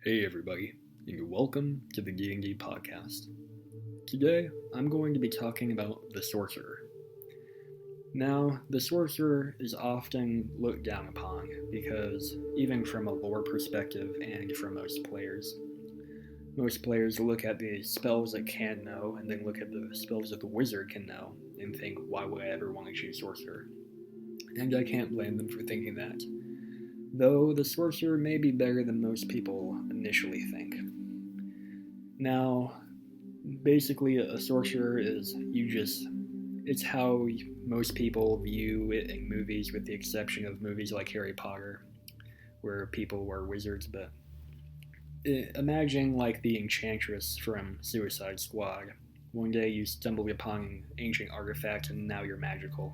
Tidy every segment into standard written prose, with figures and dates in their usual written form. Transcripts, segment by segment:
Hey everybody, and welcome to the D&D podcast. Today, I'm going to be talking about the Sorcerer. Now, the Sorcerer is often looked down upon because, even from a lore perspective and from most players look at the spells it can know and then look at the spells that the wizard can know and think, why would I ever want to choose Sorcerer? And I can't blame them for thinking that. Though the Sorcerer may be better than most people initially think. Now, basically, a Sorcerer is it's how most people view it in movies, with the exception of movies like Harry Potter, where people were wizards, but imagine like the Enchantress from Suicide Squad. One day you stumble upon an ancient artifact and now you're magical.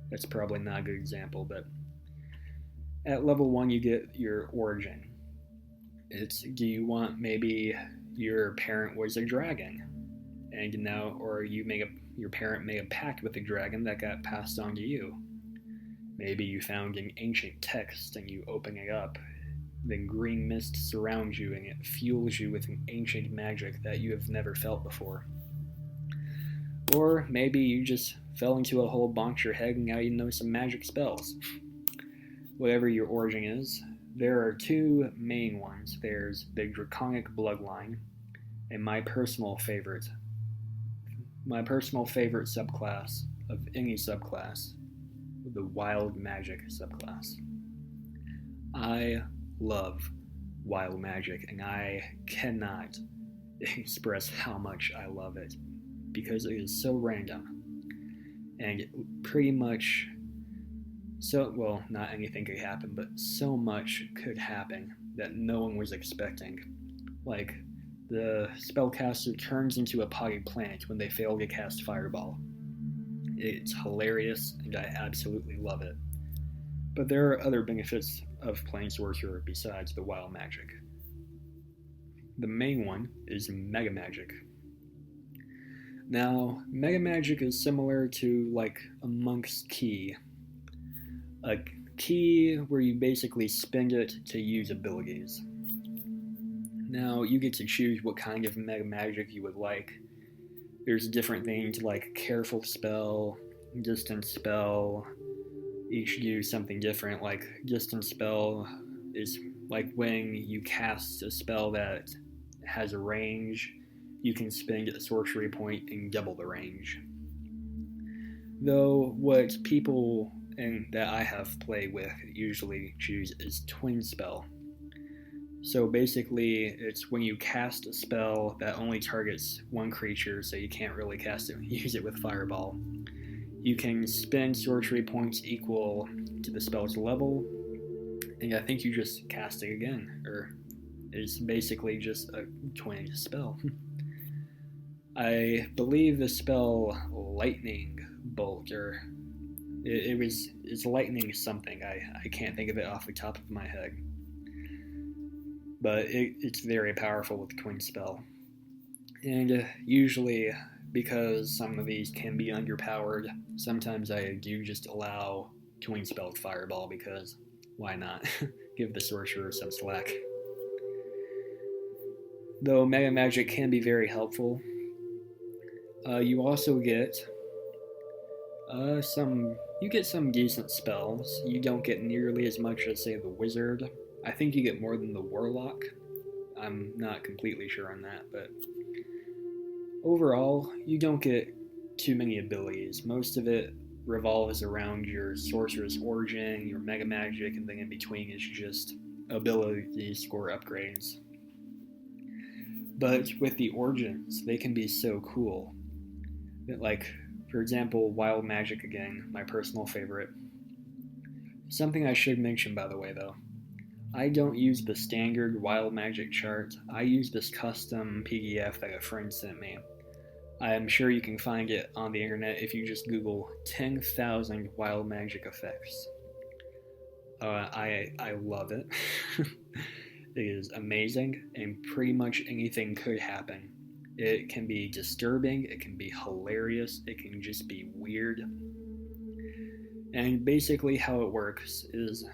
That's probably not a good example, but at level 1 you get your origin. Do you want maybe your parent was a dragon, and now, or your parent made a pact with a dragon that got passed on to you. Maybe you found an ancient text and you open it up, then green mist surrounds you and it fuels you with an ancient magic that you have never felt before. Or maybe you just fell into a hole, bonked your head, and now you know some magic spells. Whatever your origin is, there are two main ones. There's the Draconic Bloodline, and my personal favorite subclass of any subclass, the Wild Magic subclass. I love Wild Magic, and I cannot express how much I love it, because it is so random, and pretty much not anything could happen, but so much could happen that no one was expecting. Like, the spellcaster turns into a potted plant when they fail to cast Fireball. It's hilarious, and I absolutely love it. But there are other benefits of playing Sorcerer besides the Wild Magic. The main one is Mega Magic. Now, Mega Magic is similar to like a monk's key. A key where you basically spend it to use abilities. Now, you get to choose what kind of Mega Magic you would like. There's different things like Careful Spell, Distance Spell. Each do something different. Like, Distance Spell is like when you cast a spell that has a range, you can spend a sorcery point and double the range. Though what people and that I have played with usually choose is Twin Spell. So basically, it's when you cast a spell that only targets one creature, so you can't really cast it and use it with Fireball. You can spend sorcery points equal to the spell's level, and I think you just cast it again, or it's basically just a twin spell. I believe the spell Lightning Bolt, or it's lightning something. I can't think of it off the top of my head. But it's very powerful with Twin Spell. And usually, because some of these can be underpowered, sometimes I do just allow Twin Spell with Fireball, because why not? Give the Sorcerer some slack. Though Mega Magic can be very helpful, you also get some decent spells. You don't get nearly as much as, say, the Wizard. I think you get more than the Warlock. I'm not completely sure on that, but overall, you don't get too many abilities. Most of it revolves around your Sorcerer's origin, your Mega Magic, and then in between is just ability score upgrades. But with the origins, they can be so cool. Like, for example, Wild Magic again, my personal favorite. Something I should mention, by the way, though. I don't use the standard Wild Magic chart. I use this custom PDF that a friend sent me. I am sure you can find it on the internet if you just Google 10,000 Wild Magic effects. I love it. It is amazing, and pretty much anything could happen. It can be disturbing, it can be hilarious, it can just be weird. And basically how it works is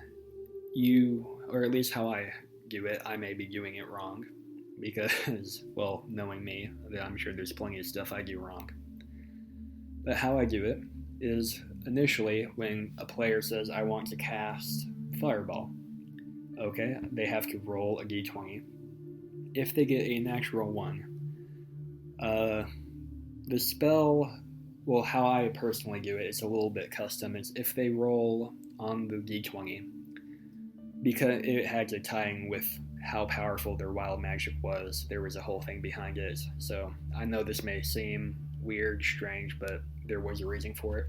or at least how I do it, I may be doing it wrong. Because, well, knowing me, I'm sure there's plenty of stuff I do wrong. But how I do it is initially when a player says, I want to cast Fireball. Okay, they have to roll a d20. If they get a natural 1, the spell, well, how I personally do it, it's a little bit custom. It's if they roll on the d20, because it had to tie in with how powerful their wild magic was, there was a whole thing behind it. So I know this may seem weird, strange, but there was a reason for it.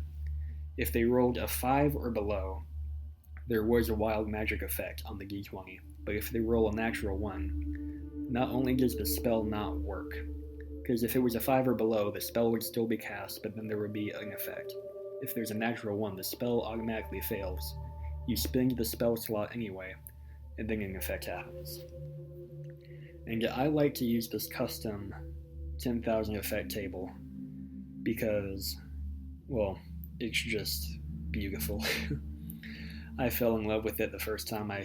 If they rolled a 5 or below, there was a wild magic effect on the d20. But if they roll a natural 1, not only does the spell not work, because if it was a 5 or below, the spell would still be cast, but then there would be an effect. If there's a natural 1, the spell automatically fails. You spend the spell slot anyway, and then an effect happens. And I like to use this custom 10,000 effect table because, well, it's just beautiful. I fell in love with it the first time I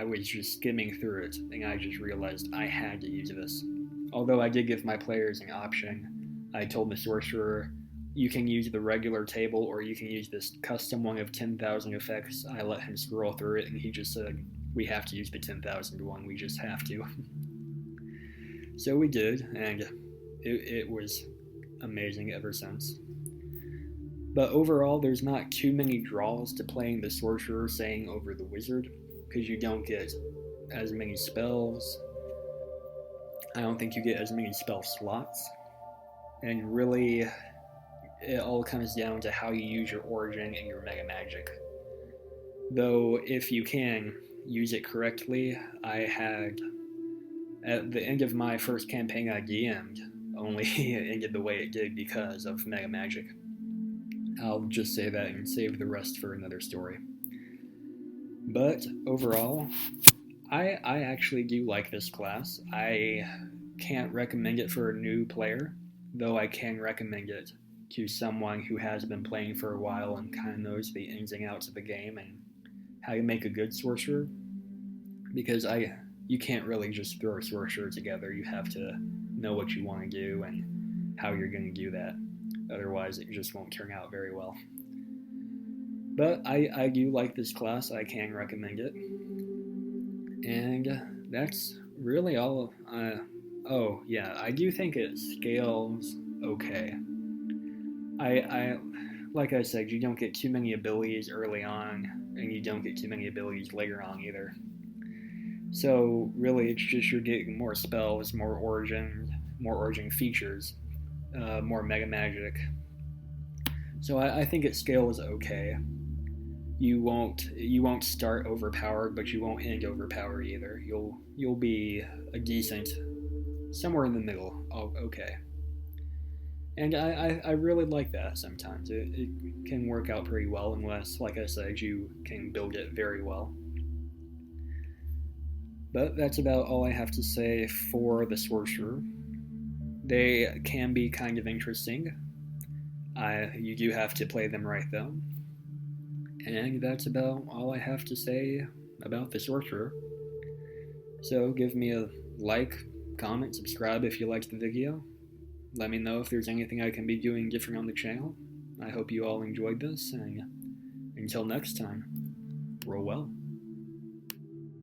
was just skimming through it, and I just realized I had to use this. Although I did give my players an option. I told the Sorcerer, you can use the regular table or you can use this custom one of 10,000 effects. I let him scroll through it, and he just said, we have to use the 10,000 one, we just have to. So we did, and it was amazing ever since. But overall, there's not too many draws to playing the Sorcerer saying over the Wizard, because you don't get as many spells. I don't think you get as many spell slots. And really, it all comes down to how you use your Origin and your Mega Magic. Though, if you can use it correctly, I had, at the end of my first campaign I DM'd, only it ended the way it did because of Mega Magic. I'll just say that and save the rest for another story. But overall, I actually do like this class. I can't recommend it for a new player, though I can recommend it to someone who has been playing for a while and kind of knows the ins and outs of the game and how to make a good Sorcerer. Because you can't really just throw a Sorcerer together. You have to know what you want to do and how you're going to do that. Otherwise, it just won't turn out very well. But I do like this class. I can recommend it. And that's really all. Oh, yeah, I do think it scales okay. Like I said, you don't get too many abilities early on, and you don't get too many abilities later on either. So, really, it's just you're getting more spells, more origin features, more Mega Magic. So I think it scales okay. You won't start overpowered, but you won't end overpowered either. You'll be a decent, somewhere in the middle. Okay. And I really like that sometimes. It can work out pretty well unless, like I said, you can build it very well. But that's about all I have to say for the Sorcerer. They can be kind of interesting. You do have to play them right, though. And that's about all I have to say about the Sorcerer. So give me a like, comment, subscribe if you liked the video. Let me know if there's anything I can be doing different on the channel. I hope you all enjoyed this, and until next time, roll well.